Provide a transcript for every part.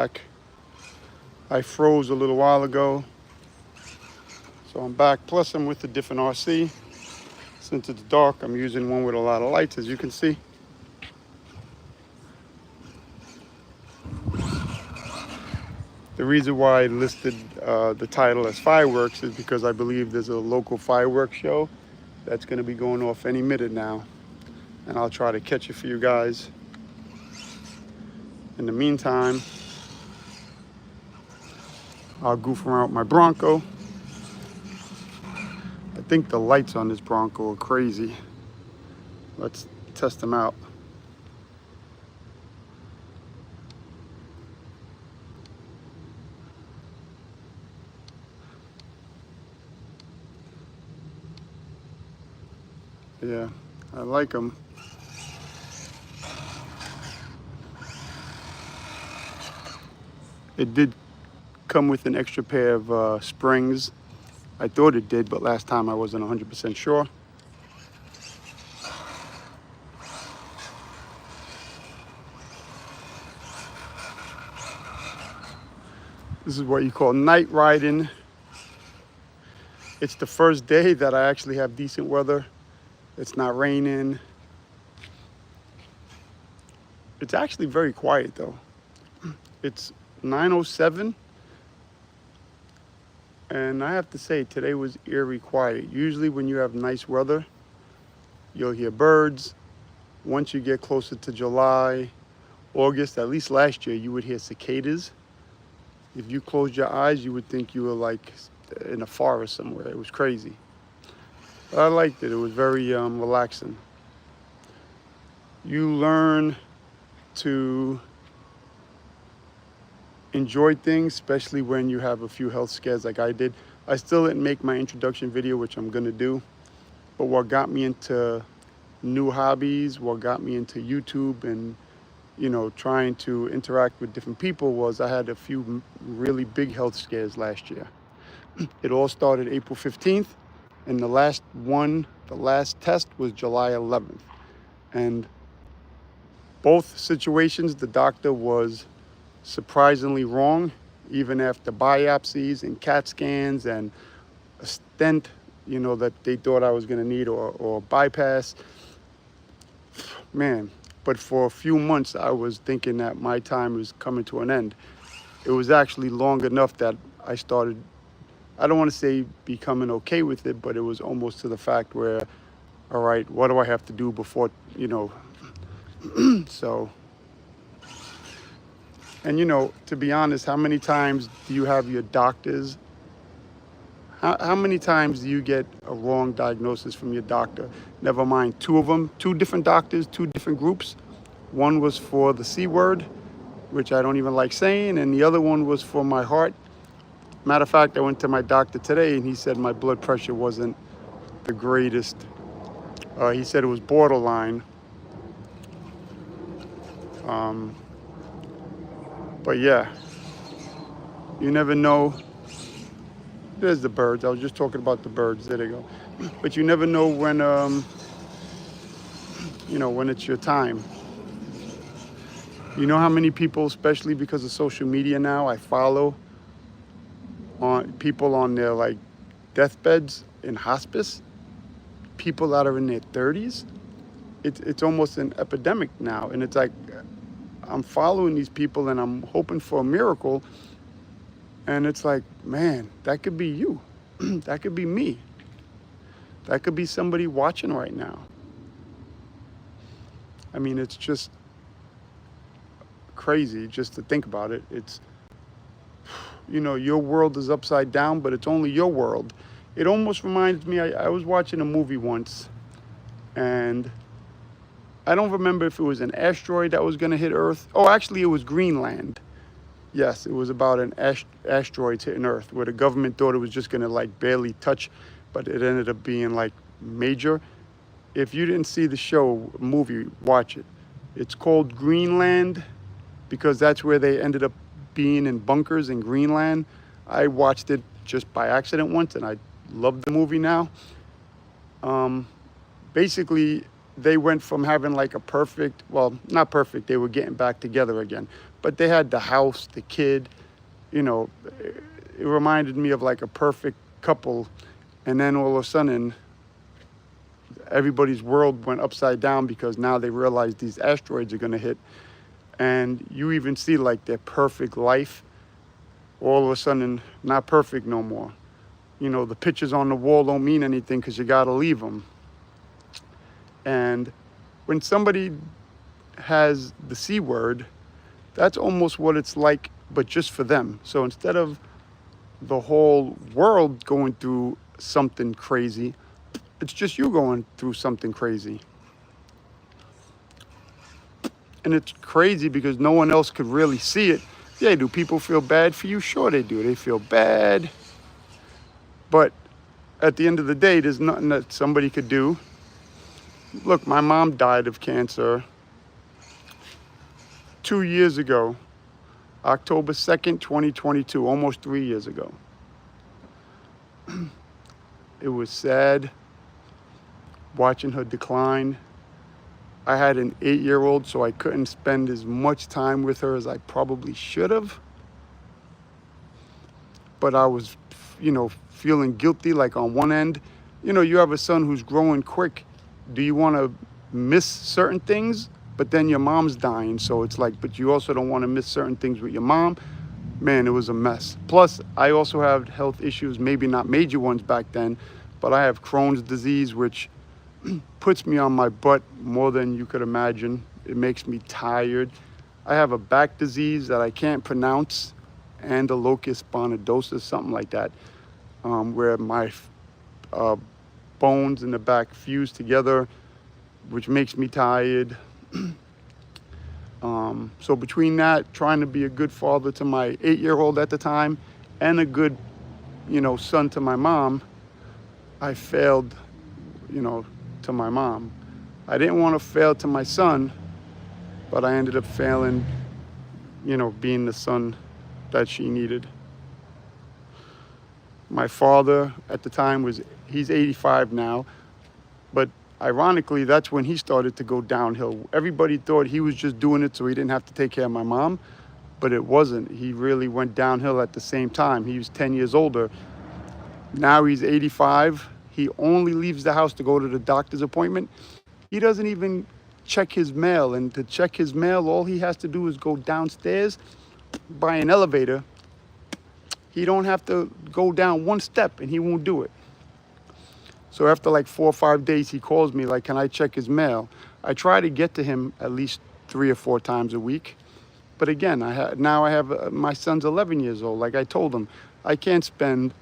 back. I froze a little while ago, so I'm back. Plus I'm with a different RC. Since it's dark, I'm using one with a lot of lights, as you can see. The reason why I listed the title as fireworks is because I believe there's a local fireworks show that's going to be going off any minute now, and I'll try to catch it for you guys. In the meantime, I'll goof around with my Bronco. I think the lights on this Bronco are crazy. Let's test them out. Yeah, I like them. It did come with an extra pair of springs. I thought it did, but last time I wasn't 100% sure. This is what you call night riding. It's the first day that I actually have decent weather. It's not raining. It's actually very quiet though. It's 9:07. And I have to say, today was eerie quiet. Usually when you have nice weather, you'll hear birds. Once you get closer to July, August, at least last year, you would hear cicadas. If you closed your eyes, you would think you were like in a forest somewhere. It was crazy. But I liked it. It was very relaxing. You learn to enjoy things, especially when you have a few health scares like I did. I still didn't make my introduction video, which I'm gonna do. But what got me into new hobbies, what got me into YouTube and, you know, trying to interact with different people was I had a few really big health scares last year. It all started April 15th, and the last test was July 11th. And both situations, the doctor was surprisingly wrong, even after biopsies and CAT scans and a stent, you know, that they thought I was going to need, or bypass. Man, but for a few months I was thinking that my time was coming to an end. It was actually long enough that I started, I don't want to say becoming okay with it, but it was almost to the fact where, all right, what do I have to do before, you know, so. And you know, to be honest, how many times do you have your doctors? How many times do you get a wrong diagnosis from your doctor? Never mind, two of them, two different doctors, two different groups. One was for the C word, which I don't even like saying, and the other one was for my heart. Matter of fact, I went to my doctor today and he said my blood pressure wasn't the greatest. He said it was borderline. But yeah, you never know. There's the birds. I was just talking about the birds. There they go. But you never know when, you know, when it's your time. You know how many people, especially because of social media now, I follow on people on their like deathbeds in hospice, people that are in their 30s. It's almost an epidemic now, and it's like I'm following these people and I'm hoping for a miracle, and it's like, man, that could be you. That could be me. That could be somebody watching right now. I mean, it's just crazy just to think about it. It's, you know, your world is upside down, but it's only your world. It almost reminds me, I was watching a movie once, and I don't remember if it was an asteroid that was going to hit Earth. Oh, actually, it was Greenland. Yes, it was about an asteroid hitting Earth, where the government thought it was just going to like barely touch, but it ended up being like major. If you didn't see the show, movie, watch it. It's called Greenland because that's where they ended up being in bunkers in Greenland. I watched it just by accident once, and I love the movie now. Basically, they went from having like a perfect, well, not perfect, they were getting back together again, but they had the house, the kid, you know, it reminded me of like a perfect couple. And then all of a sudden, everybody's world went upside down because now they realize these asteroids are going to hit. And you even see like their perfect life, all of a sudden, not perfect no more. You know, the pictures on the wall don't mean anything because you got to leave them. And when somebody has the C word, that's almost what it's like, but just for them. So instead of the whole world going through something crazy, it's just you going through something crazy. And it's crazy because no one else could really see it. Yeah, do people feel bad for you? Sure they do. They feel bad. But at the end of the day, there's nothing that somebody could do. Look, my mom died of cancer 2 years ago, October 2nd, 2022, almost 3 years ago. It was sad watching her decline. I had an 8-year-old, so I couldn't spend as much time with her as I probably should have. But I was, you know, feeling guilty, like on one end. You know, you have a son who's growing quick. Do you want to miss certain things? But then your mom's dying, so it's like, but you also don't want to miss certain things with your mom. Man, it was a mess. Plus, I also have health issues, maybe not major ones back then, but I have Crohn's disease, which puts me on my butt more than you could imagine. It makes me tired. I have a back disease that I can't pronounce, ankylosing spondylosis, something like that, where my bones in the back fuse together, which makes me tired. So between that, trying to be a good father to my 8-year-old at the time, and a good, you know, son to my mom, I failed, you know, to my mom. I didn't want to fail to my son, but I ended up failing, you know, being the son that she needed. My father at the time he's 85 now, but ironically, that's when he started to go downhill. Everybody thought he was just doing it so he didn't have to take care of my mom, but it wasn't. He really went downhill at the same time. He was 10 years older. Now he's 85. He only leaves the house to go to the doctor's appointment. He doesn't even check his mail. And to check his mail, all he has to do is go downstairs by an elevator. He don't have to go down one step, and he won't do it. So after like 4 or 5 days, he calls me like, can I check his mail? I try to get to him at least 3 or 4 times a week. But again, now I have my son's 11 years old. Like I told him, I can't spend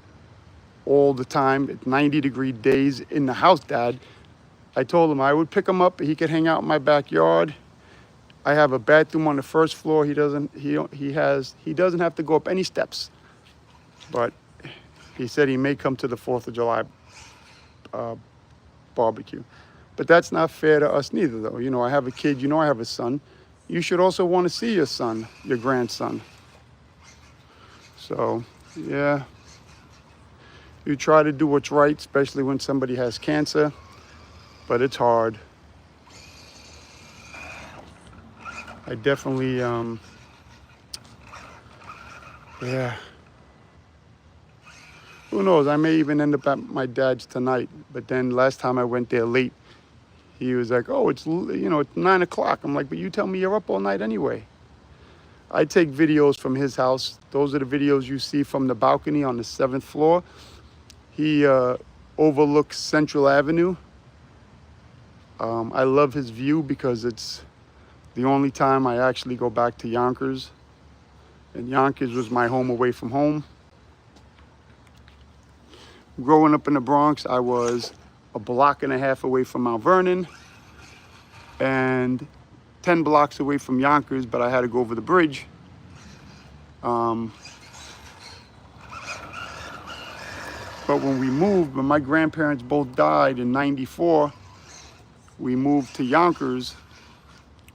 all the time at 90-degree days in the house, Dad. I told him I would pick him up. He could hang out in my backyard. I have a bathroom on the first floor. He doesn't have to go up any steps. But he said he may come to the 4th of July barbecue. But that's not fair to us neither, though. You know, I have a kid. You know, I have a son. You should also want to see your son, your grandson. So, yeah. You try to do what's right, especially when somebody has cancer, but it's hard. I definitely, yeah. Who knows? I may even end up at my dad's tonight. But then last time I went there late, he was like, "Oh, it's 9 o'clock." I'm like, "But you tell me you're up all night anyway." I take videos from his house. Those are the videos you see from the balcony on the 7th floor. He overlooks Central Avenue. I love his view because it's the only time I actually go back to Yonkers. And Yonkers was my home away from home. Growing up in the Bronx, I was a block and a half away from Mount Vernon and 10 blocks away from Yonkers, but I had to go over the bridge. But when my grandparents both died in '94, we moved to Yonkers.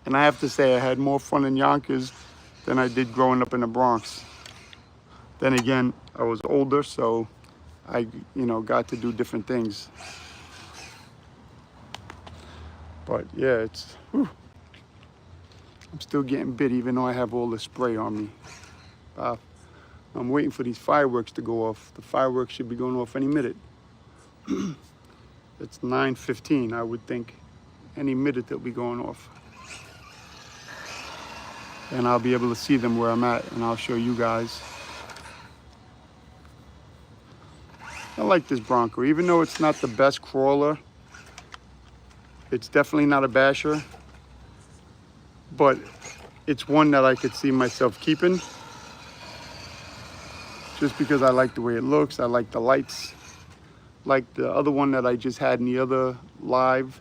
And I have to say, I had more fun in Yonkers than I did growing up in the Bronx. Then again, I was older, so I, got to do different things. But yeah, I'm still getting bit even though I have all the spray on me. I'm waiting for these fireworks to go off. The fireworks should be going off any minute. It's 9:15. I would think any minute they'll be going off. And I'll be able to see them where I'm at, and I'll show you guys. I like this Bronco, even though it's not the best crawler. It's definitely not a basher, but it's one that I could see myself keeping. Just because I like the way it looks, I like the lights. Like the other one that I just had in the other live,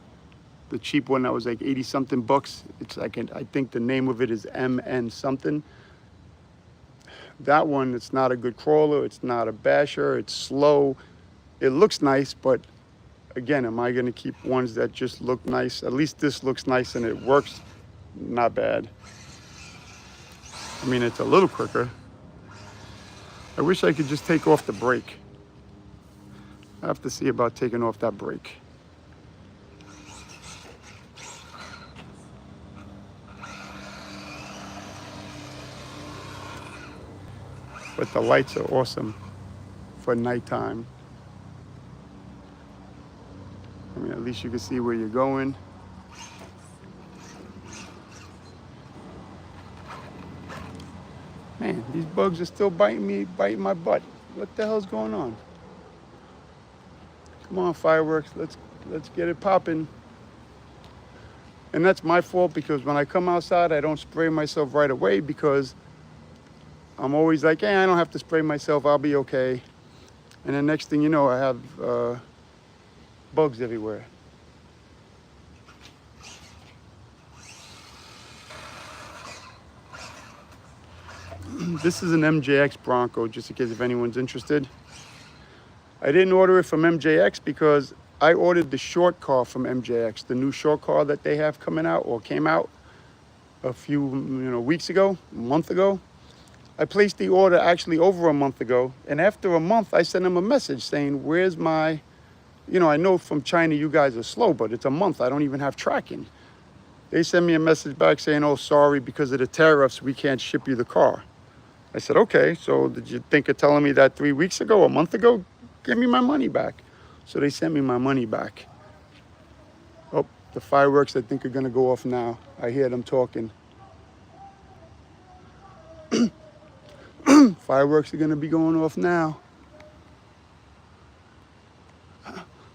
the cheap one that was like 80 something bucks. It's like, I think the name of it is MN something. That one, it's not a good crawler, it's not a basher, it's slow. It looks nice, but again, am I gonna keep ones that just look nice? At least this looks nice and it works not bad. I mean, it's a little quicker. I wish I could just take off the brake. I have to see about taking off that brake. But the lights are awesome for nighttime. I mean, at least you can see where you're going. Man, these bugs are still biting me, biting my butt. What the hell's going on? Come on, fireworks, let's get it popping. And that's my fault because when I come outside, I don't spray myself right away because I'm always like, hey, I don't have to spray myself, I'll be okay. And the next thing you know, I have bugs everywhere. This is an MJX Bronco, just in case if anyone's interested. I didn't order it from MJX because I ordered the short car from MJX, the new short car that they have coming out or came out a few weeks ago, a month ago. I placed the order actually over a month ago, and after a month I sent them a message saying, where's my, I know from China you guys are slow, but it's a month, I don't even have tracking. They sent me a message back saying, oh, sorry, because of the tariffs we can't ship you the car. I said, okay, so did you think of telling me that 3 weeks ago, a month ago? Give me my money back. So they sent me my money back. Oh, the fireworks I think are gonna go off now. I hear them talking. Fireworks are gonna be going off now.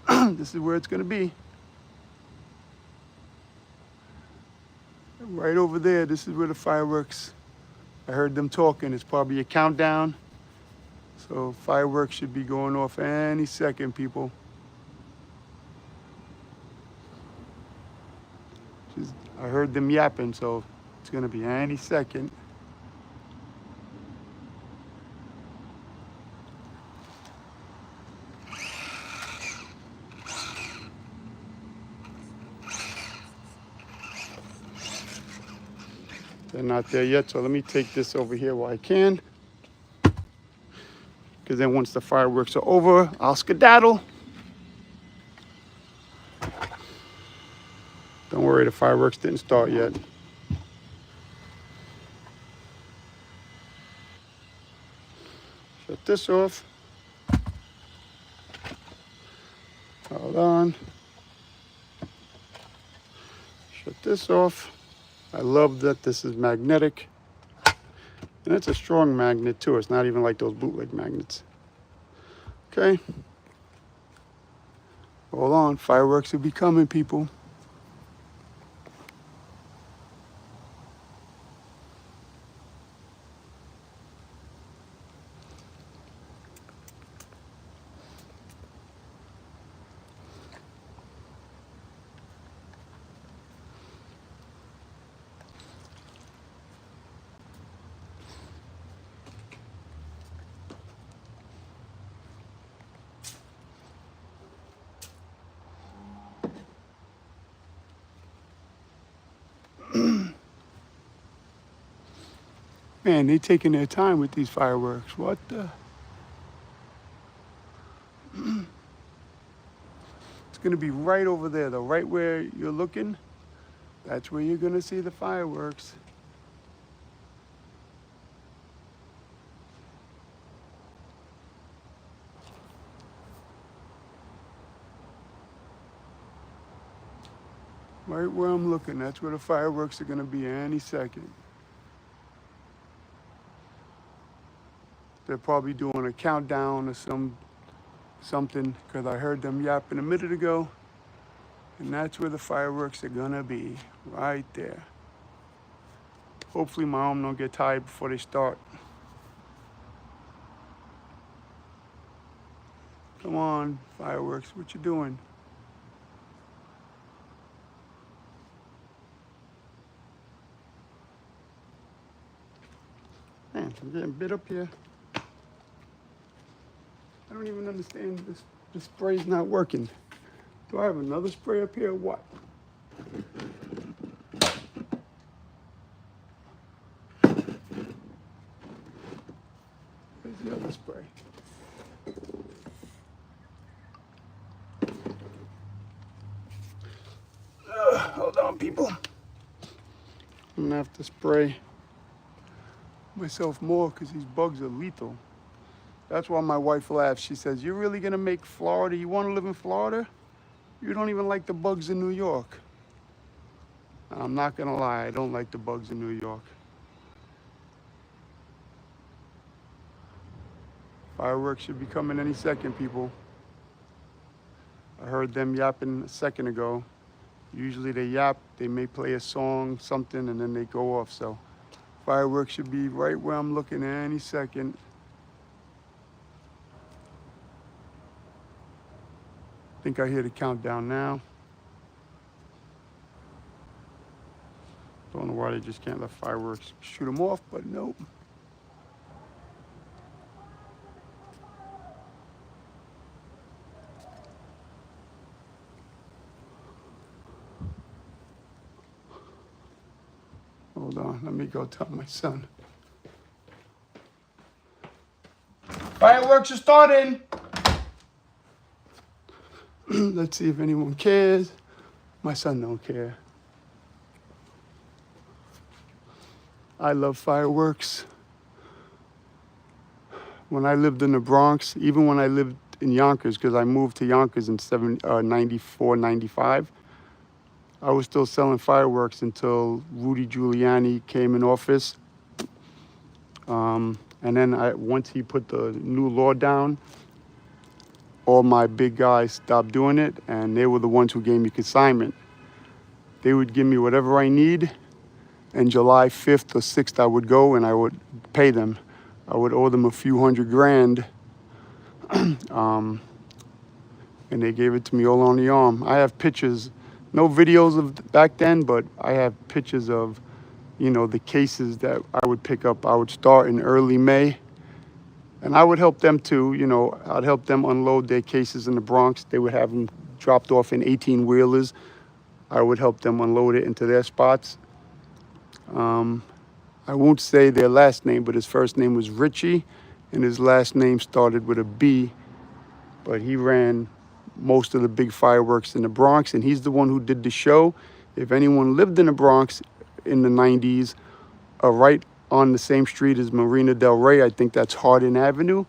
This is where it's gonna be. Right over there, this is where the fireworks, I heard them talking. It's probably a countdown. So fireworks should be going off any second, people. I heard them yapping, so it's gonna be any second. They're not there yet, so let me take this over here while I can. Because then once the fireworks are over, I'll skedaddle. Don't worry, the fireworks didn't start yet. Shut this off. Hold on. Shut this off. I love that this is magnetic. And it's a strong magnet too. It's not even like those bootleg magnets. Okay. Hold on, fireworks will be coming, people. Man, they taking their time with these fireworks. What the? It's gonna be right over there, though, right where you're looking. That's where you're gonna see the fireworks. Right where I'm looking, that's where the fireworks are gonna be any second. They're probably doing a countdown or something, because I heard them yapping a minute ago, and that's where the fireworks are gonna be, right there. Hopefully my arm don't get tired before they start. Come on, fireworks, what you doing? Man, I'm getting bit up here. I don't even understand this. The spray's not working. Do I have another spray up here or what? Where's the other spray? Hold on, people. I'm gonna have to spray myself more because these bugs are lethal. That's why my wife laughs. She says, "You're really gonna make Florida? You want to live in Florida? You don't even like the bugs in New York." I'm not gonna lie, I don't like the bugs in New York. Fireworks should be coming any second, people. I heard them yapping a second ago. Usually they yap, they may play a song, something, and then they go off. So fireworks should be right where I'm looking any second. I think I hear the countdown now. Don't know why they just can't let fireworks shoot them off, but nope. Hold on, let me go tell my son. Fireworks are starting. Let's see if anyone cares. My son don't care. I love fireworks. When I lived in the Bronx, even when I lived in Yonkers, because I moved to Yonkers in 94, 95, I was still selling fireworks until Rudy Giuliani came in office. And then once he put the new law down, all my big guys stopped doing it, and they were the ones who gave me consignment. They would give me whatever I need, and July 5th or 6th I would go and I would pay them. I would owe them a few $100,000, and they gave it to me all on the arm. I have pictures, no videos of back then, but I have pictures of, you know, the cases that I would pick up. I would start in early May, and I would help them too. You know, I'd help them unload their cases in the Bronx. They would have them dropped off in 18-wheelers. I would help them unload it into their spots. I won't say their last name, but his first name was Richie, and his last name started with a B, but he ran most of the big fireworks in the Bronx, and he's the one who did the show. If anyone lived in the Bronx in the 90s, right on the same street as Marina Del Rey, I think that's Hardin Avenue,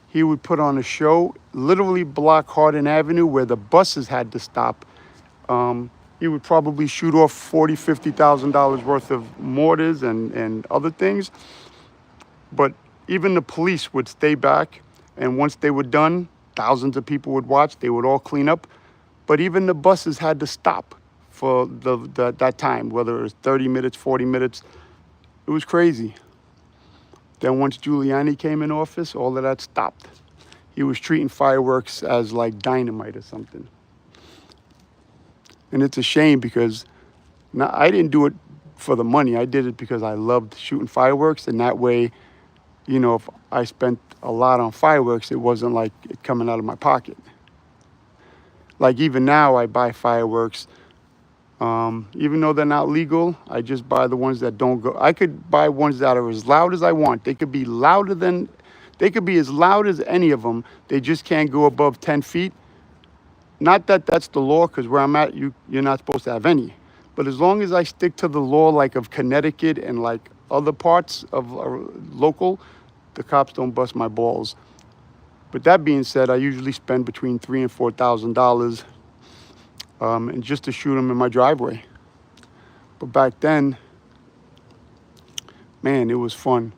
he would put on a show, literally block Hardin Avenue where the buses had to stop. He would probably shoot off $40,000, $50,000 worth of mortars and other things. But even the police would stay back, and once they were done, thousands of people would watch. They would all clean up. But even the buses had to stop for that time, whether it was 30 minutes, 40 minutes. It was crazy. Then once Giuliani came in office, all of that stopped. He was treating fireworks as like dynamite or something. And it's a shame because I didn't do it for the money. I did it because I loved shooting fireworks. And that way, you know, if I spent a lot on fireworks, it wasn't like it coming out of my pocket. Like even now I buy fireworks, even though they're not legal, I just buy the ones that don't go. I could buy ones that are as loud as I want. They could be as loud as any of them. They just can't go above 10 feet. Not that that's the law, because where I'm at, you're not supposed to have any. But as long as I stick to the law, like of Connecticut and like other parts of local, the cops don't bust my balls. But that being said, I usually spend between $3,000 and $4,000, and just to shoot them in my driveway. But back then, man, it was fun.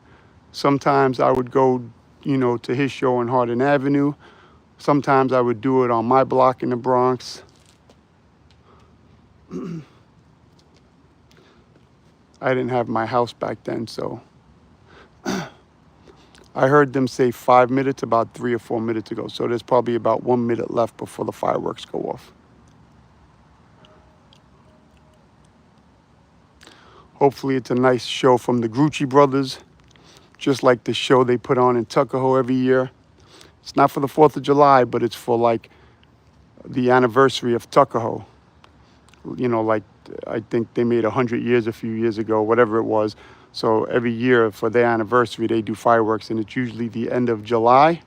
Sometimes I would go, to his show on Hardin Avenue. Sometimes I would do it on my block in the Bronx. I didn't have my house back then, so I heard them say 5 minutes about 3 or 4 minutes ago. So there's probably about 1 minute left before the fireworks go off. Hopefully it's a nice show from the Grucci brothers, just like the show they put on in Tuckahoe every year. It's not for the 4th of July, but it's for like the anniversary of Tuckahoe. Like I think they made 100 years a few years ago, whatever it was. So every year for their anniversary, they do fireworks, and it's usually the end of July.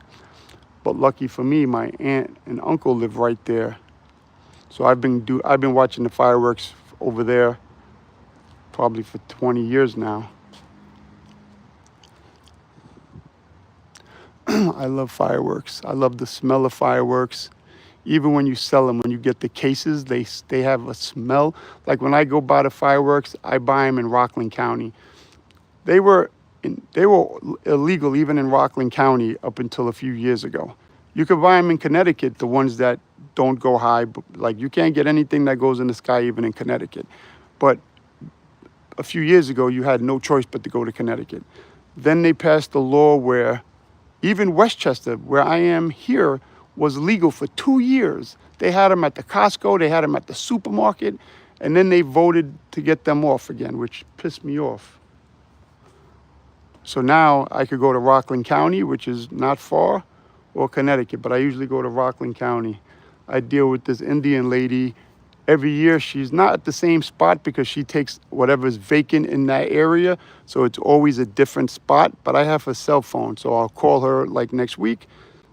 But lucky for me, my aunt and uncle live right there. So I've been watching the fireworks over there probably for 20 years now. I love fireworks. I love the smell of fireworks. Even when you sell them, when you get the cases, they have a smell. Like when I go buy the fireworks, I buy them in Rockland County. They were illegal even in Rockland County up until a few years ago. You could buy them in Connecticut, the ones that don't go high. Like you can't get anything that goes in the sky even in Connecticut. But a few years ago, you had no choice but to go to Connecticut. Then they passed a law where even Westchester, where I am here, was legal for 2 years. They had them at the Costco, they had them at the supermarket, and then they voted to get them off again, which pissed me off. So now I could go to Rockland County, which is not far, or Connecticut, but I usually go to Rockland County. I deal with this Indian lady every year. She's not at the same spot because she takes whatever's vacant in that area. So it's always a different spot, but I have her cell phone. So I'll call her like next week,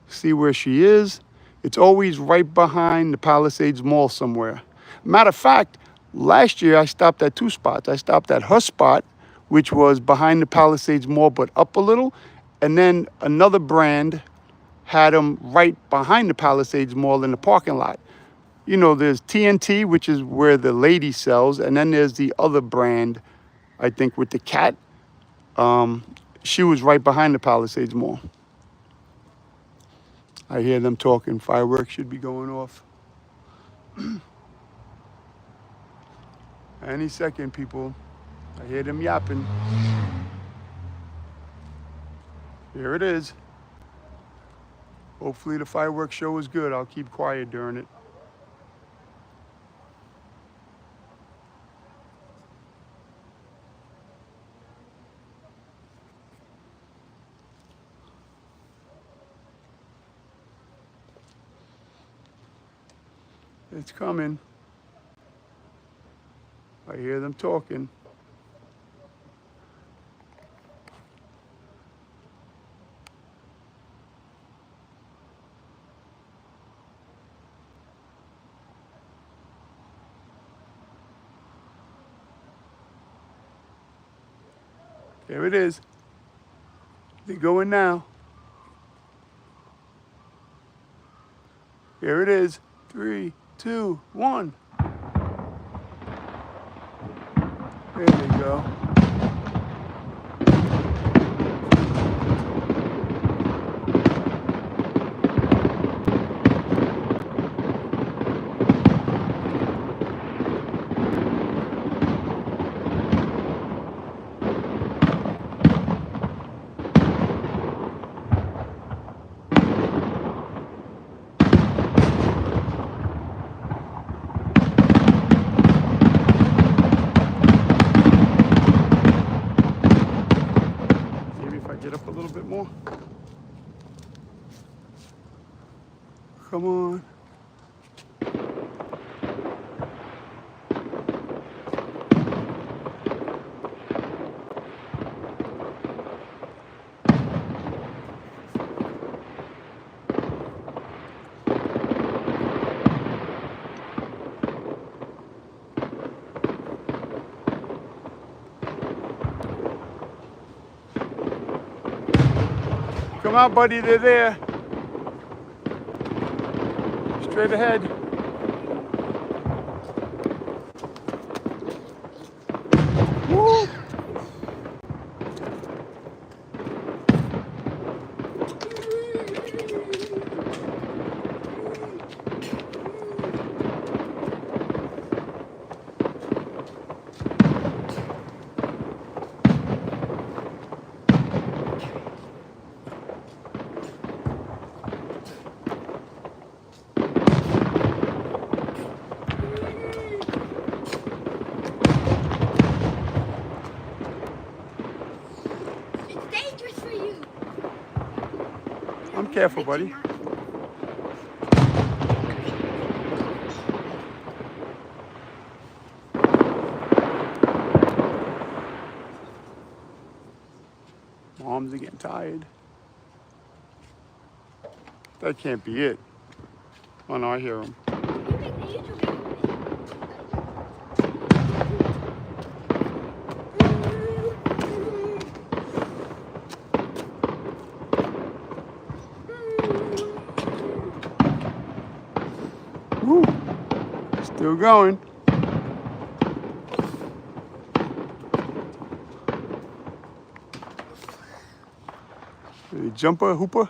see where she is. It's always right behind the Palisades Mall somewhere. Matter of fact, last year I stopped at 2 spots. I stopped at her spot, which was behind the Palisades Mall, but up a little. And then another brand had them right behind the Palisades Mall in the parking lot. There's TNT, which is where the lady sells, and then there's the other brand, I think, with the cat. She was right behind the Palisades Mall. I hear them talking. Fireworks should be going off. Any second, people. I hear them yapping. Here it is. Hopefully the fireworks show is good. I'll keep quiet during it. It's coming. I hear them talking. There it is. They're going now. Here it is. 3, 2, 1. There they go. Get up a little bit more. Come on. Come on, buddy, they're there. Straight ahead. I'm careful, buddy. My arms are getting tired. That can't be it. Oh no, I hear him. Woo! Still going. Any jumper, hooper?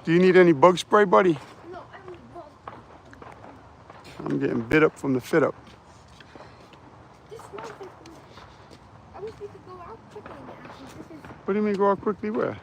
Do you need any bug spray, buddy? No, I need bug. I'm getting bit up from the fit up. This smells like I wish we could go out quickly now. This is What do you mean go out quickly? Where?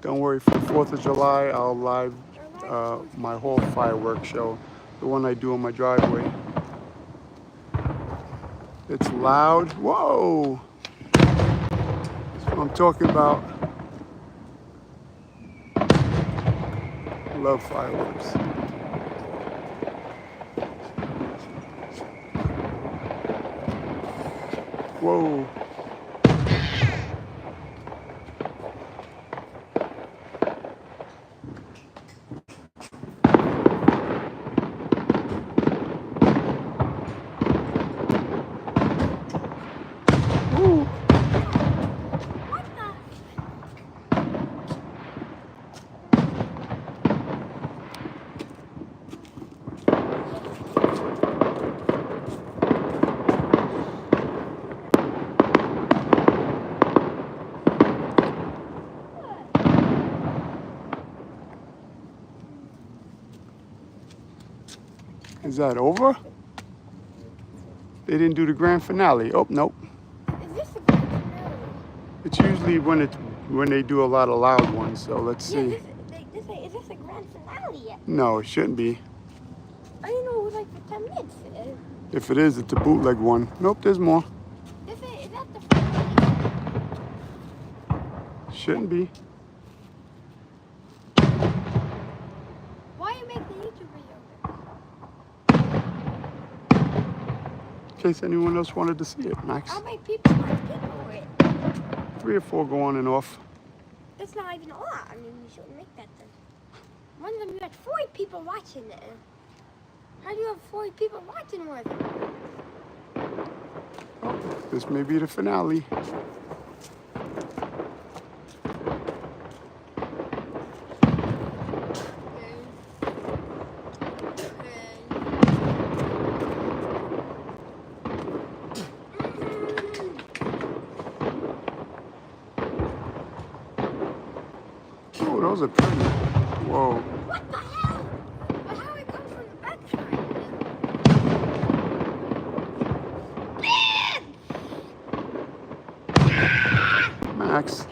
Don't worry, for the 4th of July, I'll live my whole fireworks show, the one I do on my driveway. It's loud. Whoa! That's what I'm talking about. I love fireworks. Whoa. Is that over? They didn't do the grand finale. Oh, nope. Is this a grand finale? It's usually when they do a lot of loud ones, so let's see. Is this a grand finale yet? No, it shouldn't be. I didn't know it was like for 10 minutes. If it is, it's a bootleg one. Nope, there's more. Is that the finale? Shouldn't be. Why are you making a YouTube video? In case anyone else wanted to see it, Max. How many people were it? 3 or 4 go on and off. That's not even a lot. I mean, you shouldn't make that then. One of them, you had 40 people watching it. How do you have 40 people watching one of them? Oh, this may be the finale. Oh, those are pretty. Whoa. What the hell? But how it comes from the backside? Max.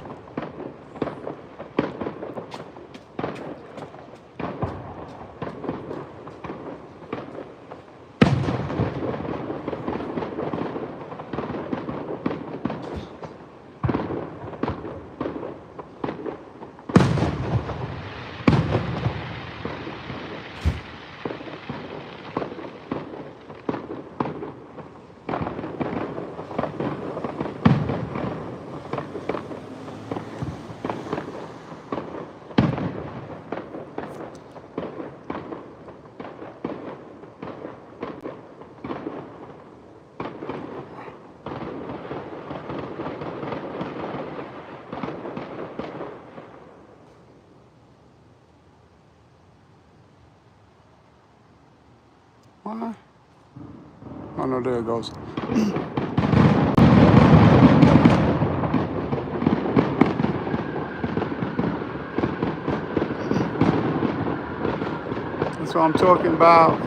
What? Oh no, there it goes. That's what I'm talking about.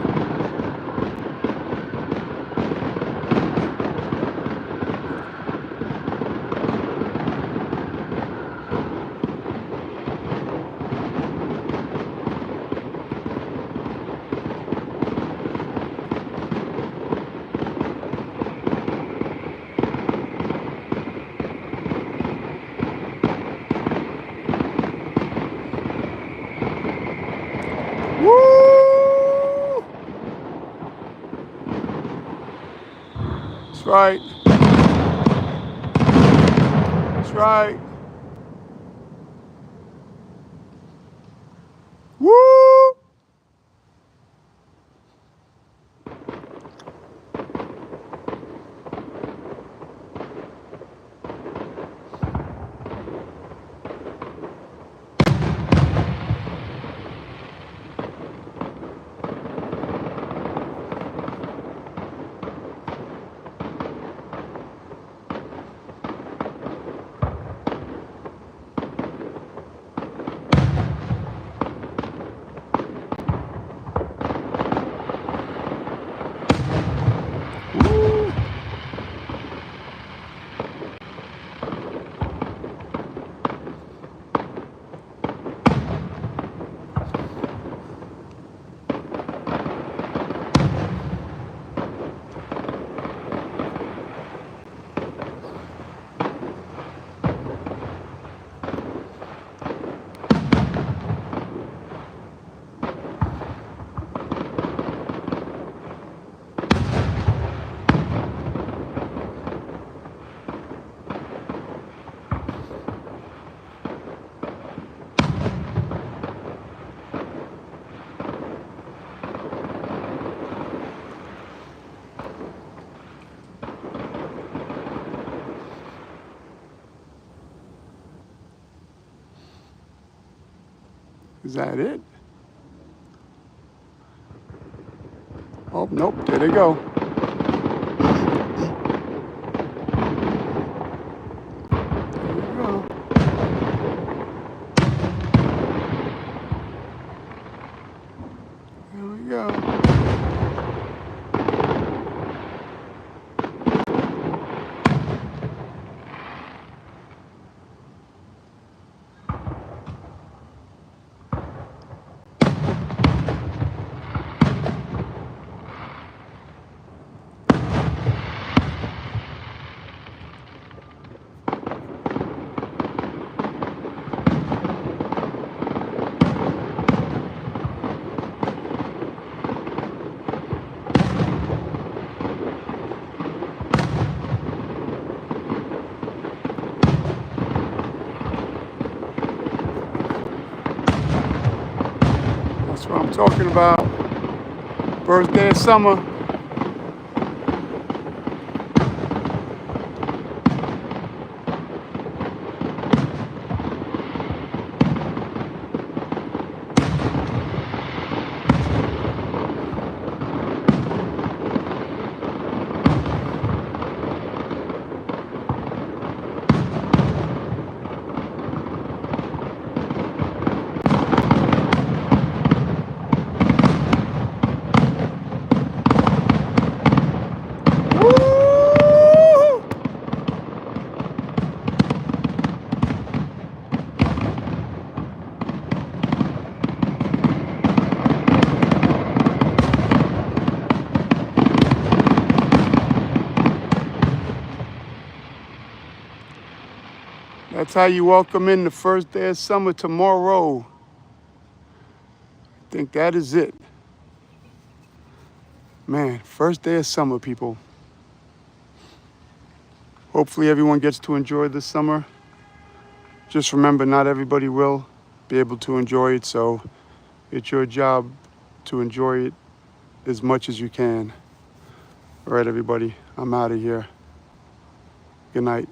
That's right. That's right. Woo! Woo! Is that it? Oh, nope, there they go. There we go. There we go. That's what I'm talking about. First day of summer. Woo! That's how you welcome in the first day of summer tomorrow. I think that is it. Man, first day of summer, people. Hopefully everyone gets to enjoy this summer. Just remember, not everybody will be able to enjoy it, so it's your job to enjoy it as much as you can. All right, everybody, I'm out of here. Good night.